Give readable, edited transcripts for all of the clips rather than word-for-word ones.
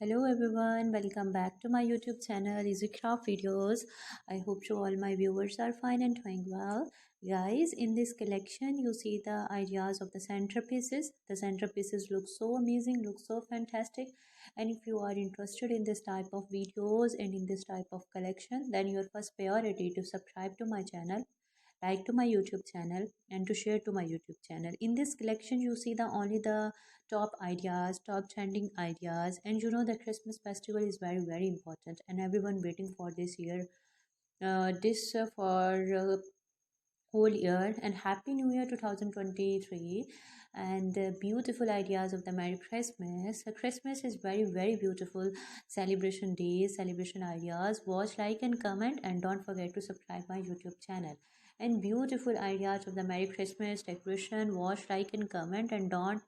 Hello everyone, welcome back to my YouTube channel Easy Craft Videos. I hope you all my viewers are fine and doing well. Guys, in this collection you see the ideas of the centerpieces. The centerpieces look so amazing, look so fantastic, and if you are interested in this type of videos and in this type of collection, then your first priority to subscribe to my channel, like to my YouTube channel, and to share to my YouTube channel. In this collection you see the only the top ideas, top trending ideas, and you know the Christmas festival is very important and everyone waiting for this year, this for whole year, and happy new year 2023, and beautiful ideas of the Merry Christmas. Christmas is very beautiful celebration days, celebration ideas. Watch, like and comment, and don't forget to subscribe my YouTube channel. And beautiful ideas of the Merry Christmas decoration. Watch, like and comment, and don't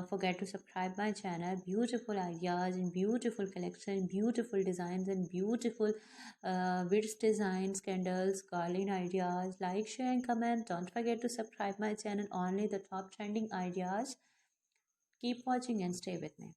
forget to subscribe my channel. Beautiful ideas and beautiful collection, beautiful designs and beautiful witch designs, candles, garland ideas. Like, share and comment. Don't forget to subscribe my channel. Only the top trending ideas. Keep watching and stay with me.